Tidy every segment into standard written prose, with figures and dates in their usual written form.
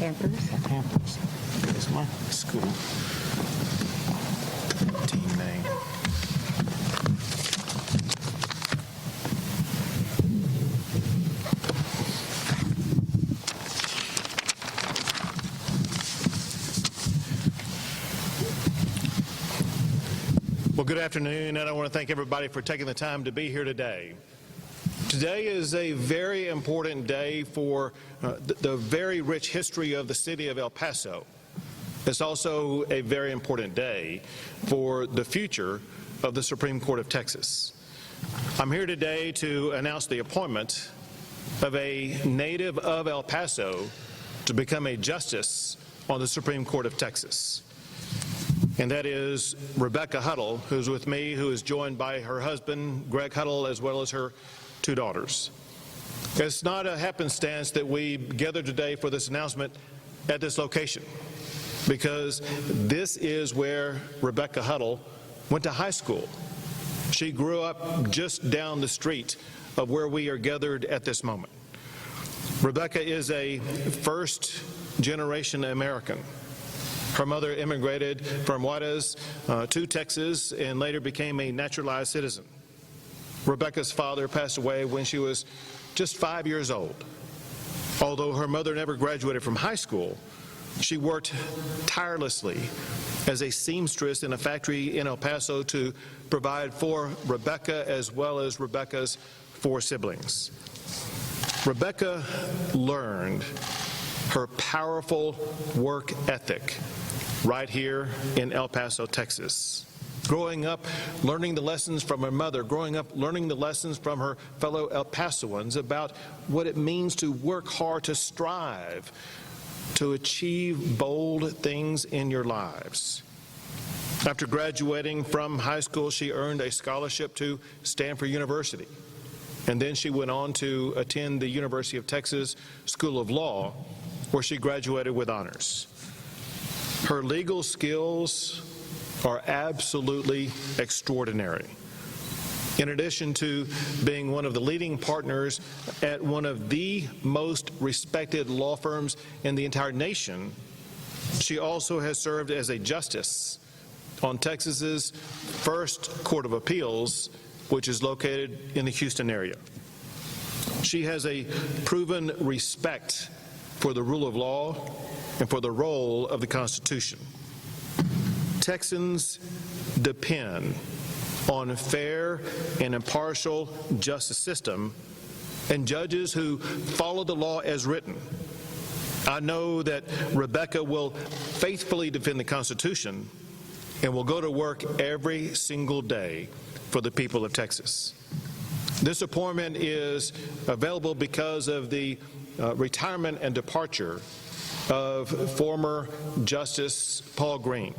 Campers. Campus. That's my school team name. Well, good afternoon, and I want to thank everybody for taking the time to be here today. Today is a very important day for the very rich history of the city of El Paso. It's also a very important day for the future of the Supreme Court of Texas. I'm here today to announce the appointment of a native of El Paso to become a justice on the Supreme Court of Texas. And that is Rebeca Huddle, who's with me, who is joined by her husband, Greg Huddle, as well as her 2 daughters. It's not a happenstance that we gathered today for this announcement at this location, because this is where Rebeca Huddle went to high school. She grew up just down the street of where we are gathered at this moment. Rebeca is a first-generation American. Her mother immigrated from Juarez to Texas and later became a naturalized citizen. Rebeca's father passed away when she was just 5 years old. Although her mother never graduated from high school, she worked tirelessly as a seamstress in a factory in El Paso to provide for Rebeca as well as Rebeca's 4 siblings. Rebeca learned her powerful work ethic right here in El Paso, Texas. Growing up, learning the lessons from her mother, growing up, learning the lessons from her fellow El Pasoans about what it means to work hard, to strive, to achieve bold things in your lives. After graduating from high school, she earned a scholarship to Stanford University. And then she went on to attend the University of Texas School of Law, where she graduated with honors. Her legal skills are absolutely extraordinary. In addition to being one of the leading partners at one of the most respected law firms in the entire nation, she also has served as a justice on Texas's first Court of Appeals, which is located in the Houston area. She has a proven respect for the rule of law and for the role of the Constitution. Texans depend on a fair and impartial justice system and judges who follow the law as written. I know that Rebeca will faithfully defend the Constitution and will go to work every single day for the people of Texas. This appointment is available because of the retirement and departure of former Justice Paul Green.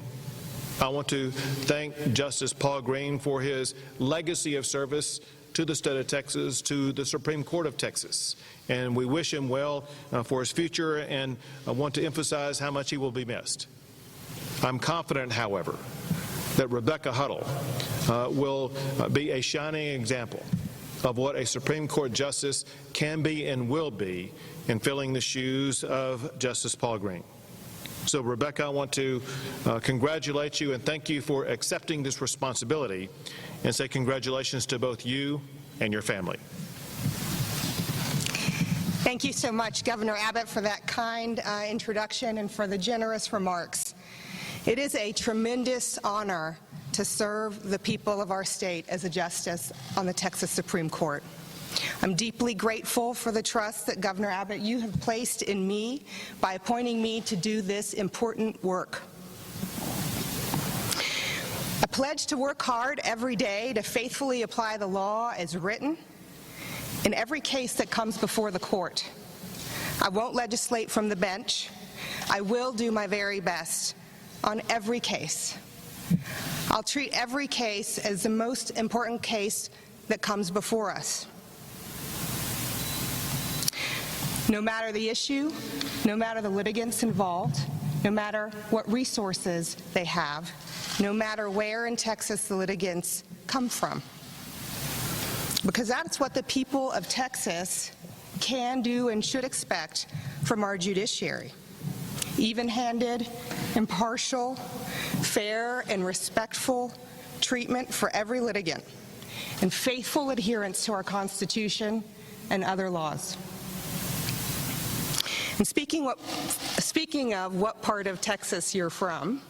I want to thank Justice Paul Green for his legacy of service to the state of Texas, to the Supreme Court of Texas. And we wish him well for his future, and I want to emphasize how much he will be missed. I'm confident, however, that Rebeca Huddle will be a shining example of what a Supreme Court justice can be and will be in filling the shoes of Justice Paul Green. So, Rebeca, I want to congratulate you and thank you for accepting this responsibility, and say congratulations to both you and your family. Thank you so much, Governor Abbott, for that kind introduction and for the generous remarks. It is a tremendous honor to serve the people of our state as a justice on the Texas Supreme Court. I'm deeply grateful for the trust that Governor Abbott, you have placed in me by appointing me to do this important work. I pledge to work hard every day to faithfully apply the law as written in every case that comes before the court. I won't legislate from the bench. I will do my very best on every case. I'll treat every case as the most important case that comes before us. No matter the issue, no matter the litigants involved, no matter what resources they have, no matter where in Texas the litigants come from. Because that's what the people of Texas can do and should expect from our judiciary. even-handed, impartial, fair, and respectful treatment for every litigant, and faithful adherence to our Constitution and other laws. And speaking of what part of Texas you're from,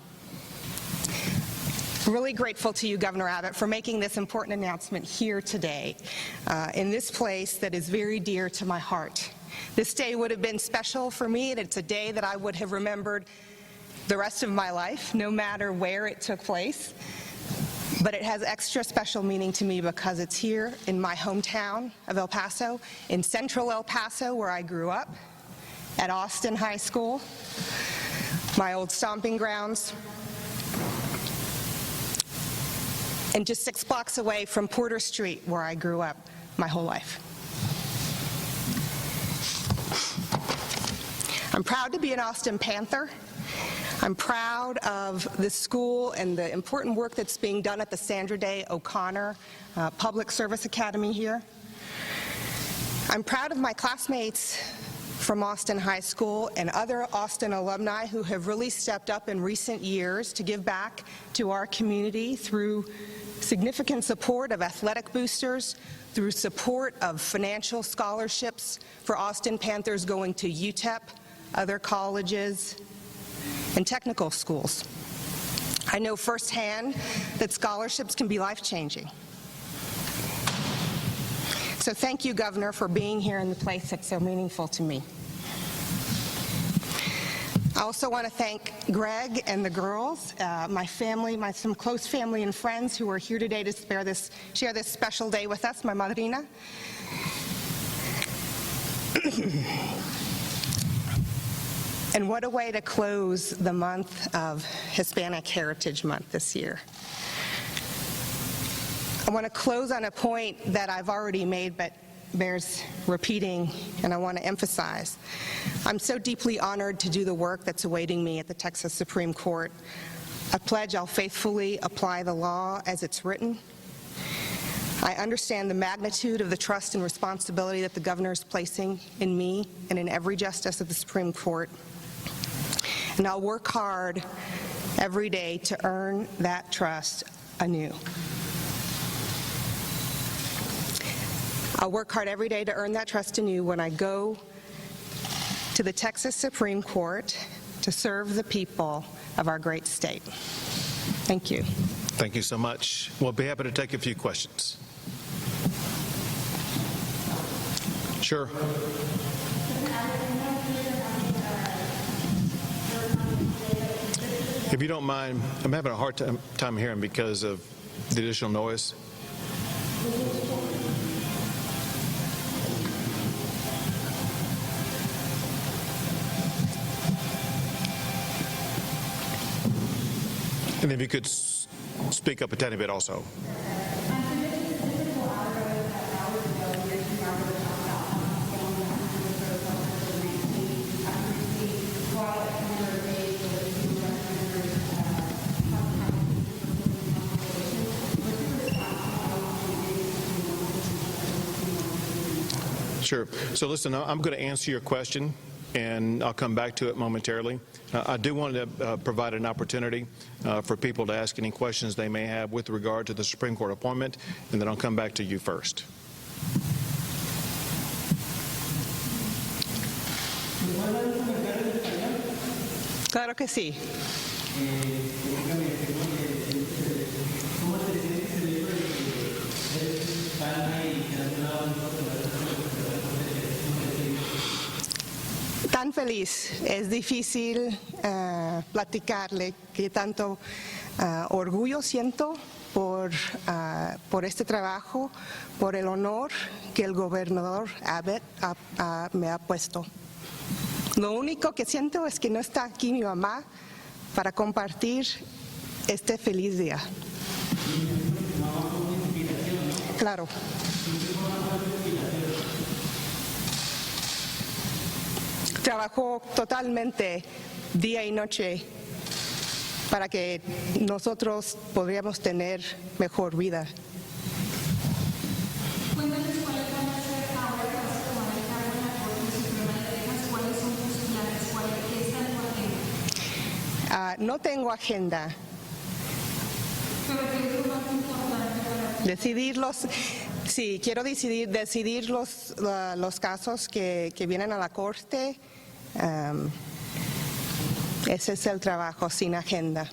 really grateful to you, Governor Abbott, for making this important announcement here today in this place that is very dear to my heart. This day would have been special for me, and it's a day that I would have remembered the rest of my life, no matter where it took place. But it has extra special meaning to me because it's here in my hometown of El Paso, in central El Paso, where I grew up, at Austin High School, my old stomping grounds, and just 6 blocks away from Porter Street, where I grew up my whole life. I'm proud to be an Austin Panther. I'm proud of this school and the important work that's being done at the Sandra Day O'Connor Public Service Academy here. I'm proud of my classmates from Austin High School and other Austin alumni who have really stepped up in recent years to give back to our community through significant support of athletic boosters, through support of financial scholarships for Austin Panthers going to UTEP, other colleges, and technical schools. I know firsthand that scholarships can be life-changing. So thank you, Governor, for being here in the place that's so meaningful to me. I also want to thank Greg and the girls, my family, some close family and friends who are here today to share this special day with us, my madrina. And what a way to close the month of Hispanic Heritage Month this year. I want to close on a point that I've already made, but bears repeating, and I want to emphasize. I'm so deeply honored to do the work that's awaiting me at the Texas Supreme Court. I pledge I'll faithfully apply the law as it's written. I understand the magnitude of the trust and responsibility that the governor is placing in me and in every justice of the Supreme Court. And I'll work hard every day to earn that trust anew. I'll work hard every day to earn that trust anew when I go to the Texas Supreme Court to serve the people of our great state. Thank you. Thank you so much. We'll be happy to take a few questions. Sure. If you don't mind, I'm having a hard time hearing because of the additional noise. And if you could speak up a tiny bit also. Sure. So listen, I'm going to answer your question, and I'll come back to it momentarily. I do want to provide an opportunity for people to ask any questions they may have with regard to the Supreme Court appointment, and then I'll come back to you first. Claro que sí. Tan feliz, es difícil platicarle que tanto orgullo siento por este trabajo, por el honor que el gobernador Abbott me ha puesto. Lo único que siento es que no está aquí mi mamá para compartir este feliz día. Claro. Trabajó totalmente día y noche para que nosotros podríamos tener mejor vida. No tengo agenda. Sí, quiero decidir los casos que vienen a la corte. Ese es el trabajo, sin agenda.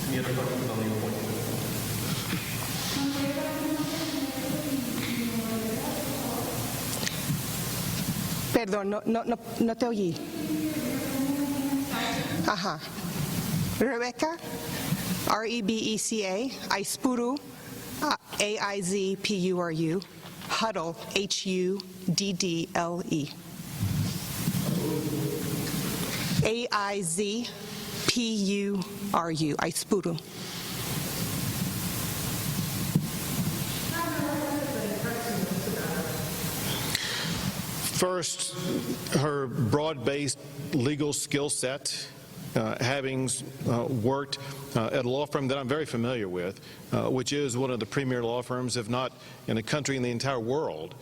Any other questions on the appointment? Perdón, no te oí. Ajá. Rebeca, Rebeca, Aispuru, Aizpuru, Huddle, Huddle. Aizpuru, Aispuru. First, her broad-based legal skill set, having worked at a law firm that I'm very familiar with, which is one of the premier law firms, if not in the country, in the entire world.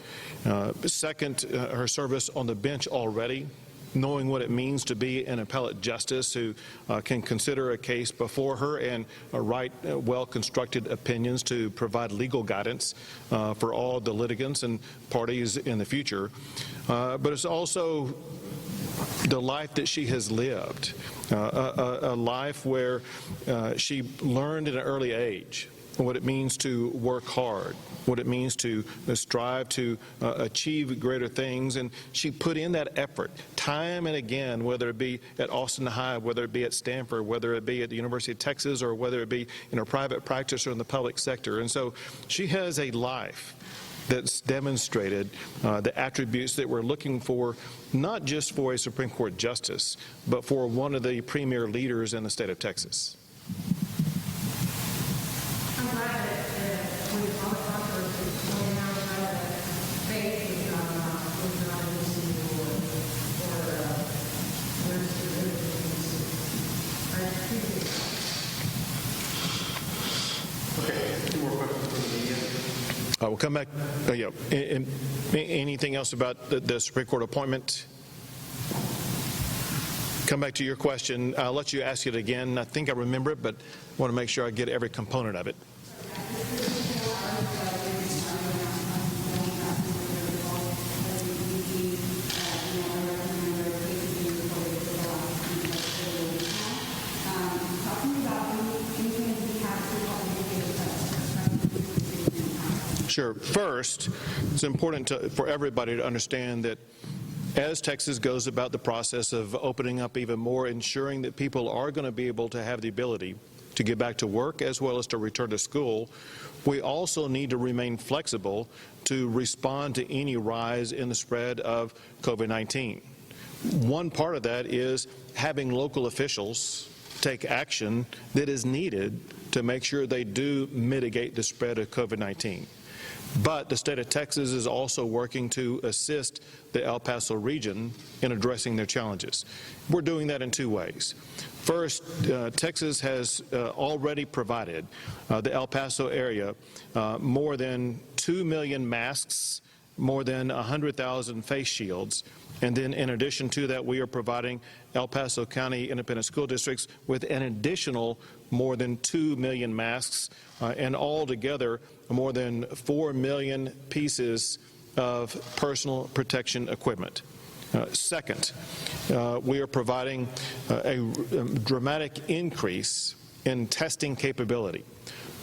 Second, her service on the bench already, knowing what it means to be an appellate justice who can consider a case before her and write well-constructed opinions to provide legal guidance for all the litigants and parties in the future. But it's also the life that she has lived, a life where she learned at an early age what it means to work hard, what it means to strive to achieve greater things. And she put in that effort time and again, whether it be at Austin High, whether it be at Stanford, whether it be at the University of Texas, or whether it be in her private practice or in the public sector. And so she has a life that's demonstrated the attributes that we're looking for, not just for a Supreme Court justice, but for one of the premier leaders in the state of Texas. I'm glad that when all the controversy is going out, that faith is not an issue or there's I appreciate that. Okay, two more questions from the media. We'll come back. Anything else about the Supreme Court appointment? Come back to your question. I'll let you ask it again. I think I remember it, but I want to make sure I get every component of it. Sure. First, it's important for everybody to understand that as Texas goes about the process of opening up even more, ensuring that people are going to be able to have the ability to get back to work as well as to return to school, we also need to remain flexible to respond to any rise in the spread of COVID-19. One part of that is having local officials take action that is needed to make sure they do mitigate the spread of COVID-19. But the state of Texas is also working to assist the El Paso region in addressing their challenges. We're doing that in two ways. First, Texas has already provided the El Paso area more than 2 million masks, more than 100,000 face shields, and then in addition to that, we are providing El Paso County Independent School Districts with an additional more than 2 million masks, and altogether more than 4 million pieces of personal protection equipment. Second, we are providing a dramatic increase in testing capability.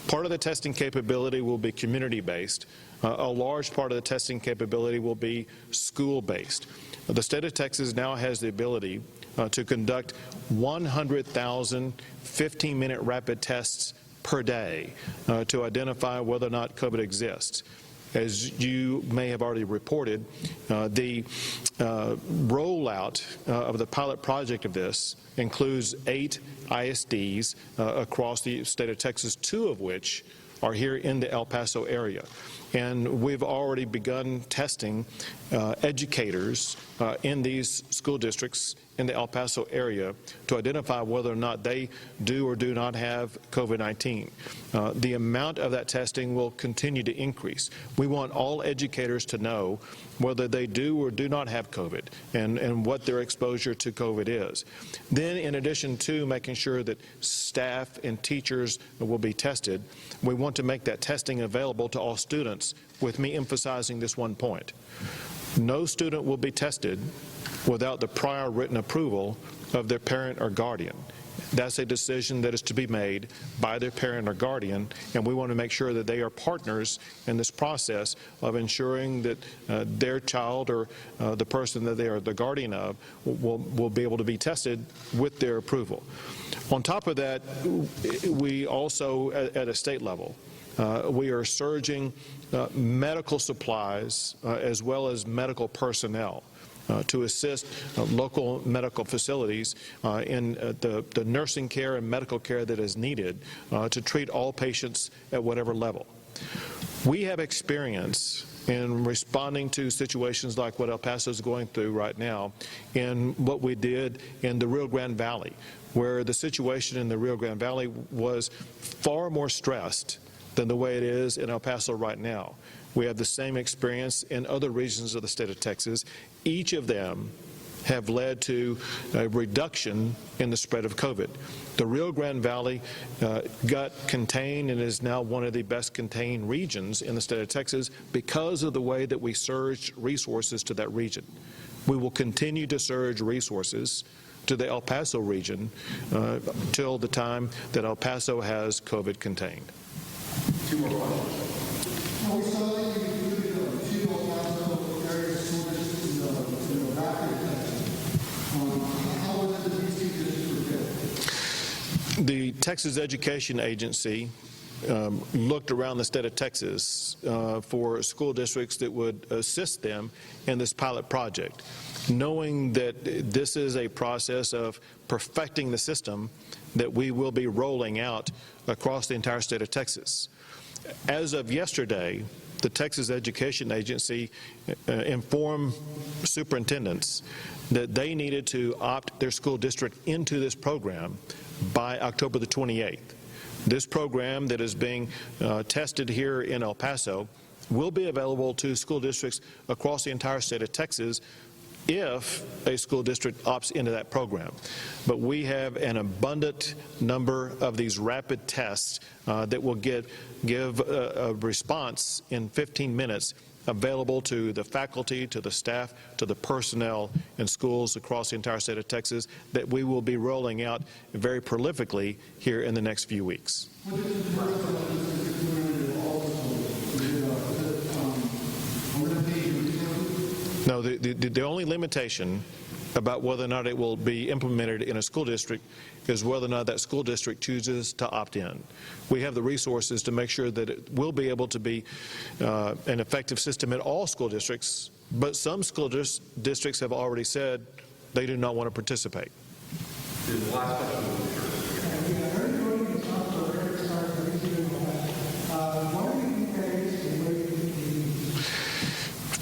Part of the testing capability will be community-based. A large part of the testing capability will be school-based. The state of Texas now has the ability to conduct 100,000 15-minute rapid tests per day to identify whether or not COVID exists. As you may have already reported, the rollout of the pilot project of this includes 8 ISDs across the state of Texas, 2 of which are here in the El Paso area. and we've already begun testing educators in these school districts in the El Paso area to identify whether or not they do or do not have COVID-19. The amount of that testing will continue to increase. We want all educators to know whether they do or do not have COVID and what their exposure to COVID is. Then, in addition to making sure that staff and teachers will be tested, we want to make that testing available to all students, with me emphasizing this one point. No student will be tested without the prior written approval of their parent or guardian. That's a decision that is to be made by their parent or guardian, and we want to make sure that they are partners in this process of ensuring that their child or the person that they are the guardian of will be able to be tested with their approval. On top of that, we also, at a state level, we are surging medical supplies as well as medical personnel to assist local medical facilities in the nursing care and medical care that is needed to treat all patients at whatever level. We have experience in responding to situations like what El Paso is going through right now, and what we did in the Rio Grande Valley, where the situation in the Rio Grande Valley was far more stressed than the way it is in El Paso right now. We have the same experience in other regions of the state of Texas. Each of them have led to a reduction in the spread of COVID. The Rio Grande Valley got contained and is now one of the best contained regions in the state of Texas because of the way that we surged resources to that region. We will continue to surge resources to the El Paso region till the time that El Paso has COVID contained. Two more questions. We saw that you included two El Paso area school districts in the rapid testing. How was it that these two districts were picked? The Texas Education Agency looked around the state of Texas for school districts that would assist them in this pilot project, knowing that this is a process of perfecting the system that we will be rolling out across the entire state of Texas. As of yesterday, the Texas Education Agency informed superintendents that they needed to opt their school district into this program by October the 28th. This program that is being tested here in El Paso will be available to school districts across the entire state of Texas if a school district opts into that program. But we have an abundant number of these rapid tests that will give a response in 15 minutes available to the faculty, to the staff, to the personnel in schools across the entire state of Texas that we will be rolling out very prolifically here in the next few weeks. No, the only limitation about whether or not it will be implemented in a school district is whether or not that school district chooses to opt in. We have the resources to make sure that it will be able to be an effective system in all school districts, but some school districts have already said they do not want to participate. The last question.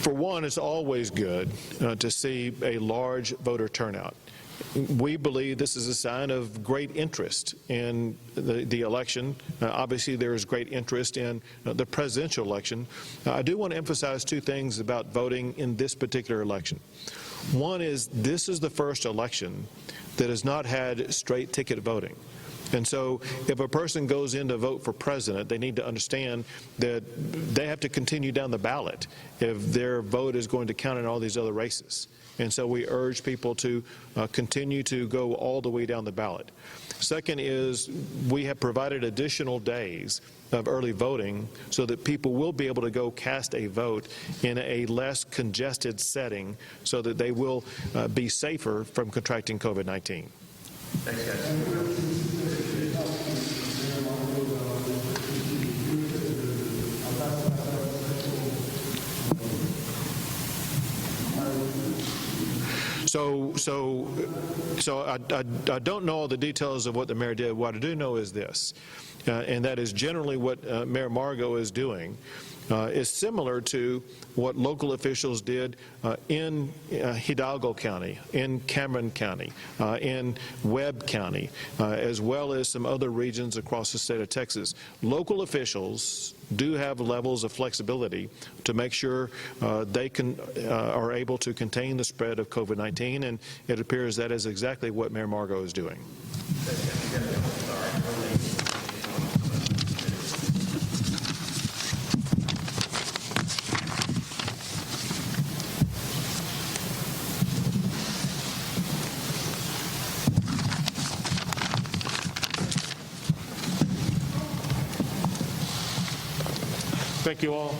For one, it's always good to see a large voter turnout. We believe this is a sign of great interest in the election. Obviously, there is great interest in the presidential election. I do want to emphasize two things about voting in this particular election. One is this is the first election that has not had straight ticket voting. And so if a person goes in to vote for president, they need to understand that they have to continue down the ballot if their vote is going to count in all these other races. And so we urge people to continue to go all the way down the ballot. Second is we have provided additional days of early voting so that people will be able to go cast a vote in a less congested setting so that they will be safer from contracting COVID-19. Thanks, guys. So I don't know all the details of what the mayor did. What I do know is this, and that is generally what Mayor Margo is doing, is similar to what local officials did in Hidalgo County, in Cameron County, in Webb County, as well as some other regions across the state of Texas. Local officials do have levels of flexibility to make sure they are able to contain the spread of COVID-19, and it appears that is exactly what Mayor Margo is doing. Thank you all.